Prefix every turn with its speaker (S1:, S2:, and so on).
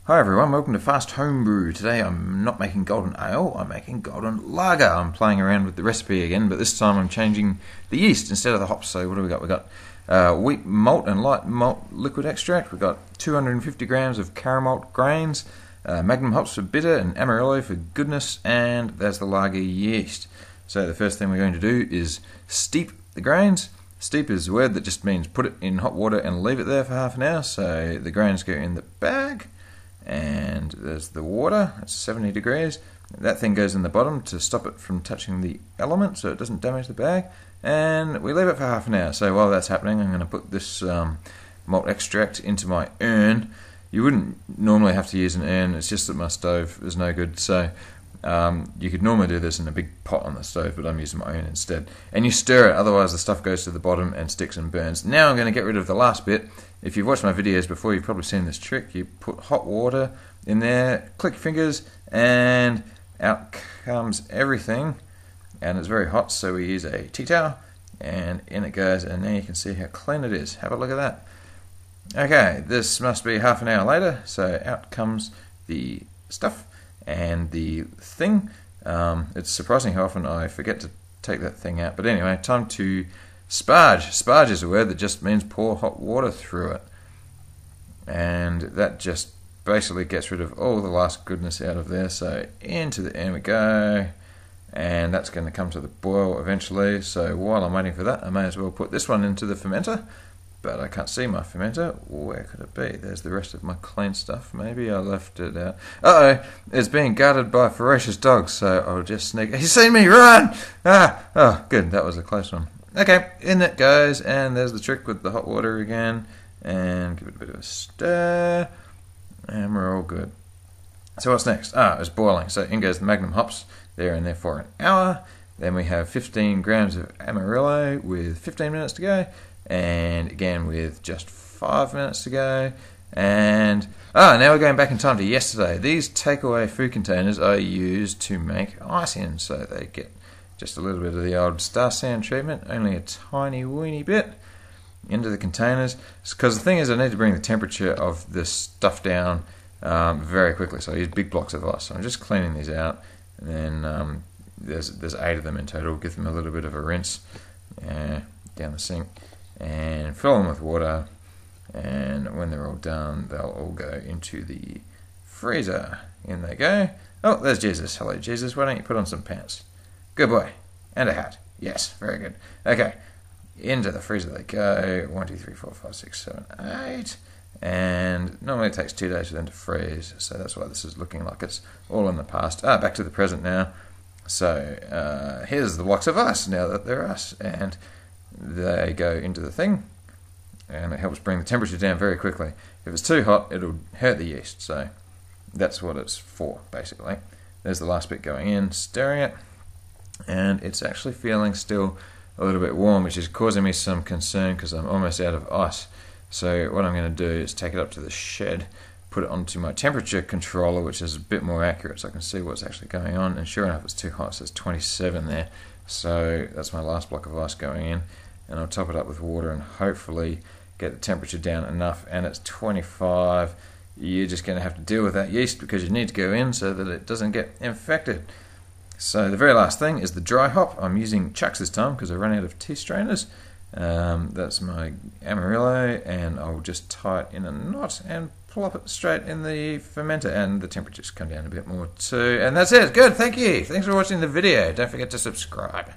S1: Hi everyone, welcome to Fast Homebrew. Today I'm not making golden ale, I'm making golden lager. I'm playing around with the recipe again, but this time I'm changing the yeast instead of the hops. So what do we got? We got wheat malt and light malt liquid extract. We've got 250 grams of Caramalt grains, Magnum hops for bitter and Amarillo for goodness, and there's the lager yeast. So the first thing we're going to do is steep the grains. Steep is a word that just means put it in hot water and leave it there for half an hour. So the grains go in the bag. And there's the water, it's 70 degrees. That thing goes in the bottom to stop it from touching the element so it doesn't damage the bag. And we leave it for half an hour. So while that's happening, I'm going to put this malt extract into my urn. You wouldn't normally have to use an urn, it's just that my stove is no good. So you could normally do this in a big pot on the stove, but I'm using my urn instead. And you stir it, otherwise the stuff goes to the bottom and sticks and burns. Now I'm going to get rid of the last bit. If you've watched my videos before, you've probably seen this trick. You put hot water in there, click your fingers, and out comes everything. And it's very hot, so we use a tea towel, and in it goes, and now you can see how clean it is. Have a look at that. Okay, this must be half an hour later, so out comes the stuff and the thing. It's surprising how often I forget to take that thing out. But anyway, time to Sparge. Sparge is a word that just means pour hot water through it. And that just basically gets rid of all the last goodness out of there. So into the urn we go. And that's going to come to the boil eventually. So while I'm waiting for that, I may as well put this one into the fermenter. But I can't see my fermenter. Where could it be? There's the rest of my clean stuff. Maybe I left it out. Uh-oh, it's being guarded by ferocious dogs. So I'll just sneak. He's seen me, run! Ah, oh, good. That was a close one. Okay, in it goes, and there's the trick with the hot water again, and give it a bit of a stir, and we're all good. So what's next? It's boiling. So in goes the Magnum hops. They're in there for an hour. Then we have 15 grams of Amarillo with 15 minutes to go, and again with just 5 minutes to go. And now we're going back in time to yesterday. These takeaway food containers are used to make ice in, so they get just a little bit of the old star sand treatment, only a tiny weeny bit into the containers. Because the thing is, I need to bring the temperature of this stuff down very quickly. So I use big blocks of ice. So I'm just cleaning these out, and then there's 8 of them in total. Give them a little bit of a rinse down the sink, and fill them with water. And when they're all done, they'll all go into the freezer. In they go. Oh, there's Jesus. Hello, Jesus. Why don't you put on some pants? Good boy. And a hat. Yes, very good. Okay, into the freezer they go. 1, 2, 3, 4, 5, 6, 7, 8. And normally it takes 2 days for them to freeze, so that's why this is looking like it's all in the past. Back to the present now. So here's the blocks of ice now that they're ice, and they go into the thing, and it helps bring the temperature down very quickly. If it's too hot, it'll hurt the yeast, so that's what it's for, basically. There's the last bit going in, stirring it. And it's actually feeling still a little bit warm, which is causing me some concern because I'm almost out of ice. So what I'm going to do is take it up to the shed, put it onto my temperature controller, which is a bit more accurate so I can see what's actually going on. And sure enough, it's too hot, so it's 27 there. So that's my last block of ice going in, and I'll top it up with water and hopefully get the temperature down enough. And it's 25. You're just going to have to deal with that yeast because you need to go in so that it doesn't get infected. So the very last thing is the dry hop. I'm using chucks this time because I ran out of tea strainers. That's my Amarillo, and I'll just tie it in a knot and plop it straight in the fermenter, and the temperature's come down a bit more too. And that's it. Good, thank you. Thanks for watching the video. Don't forget to subscribe.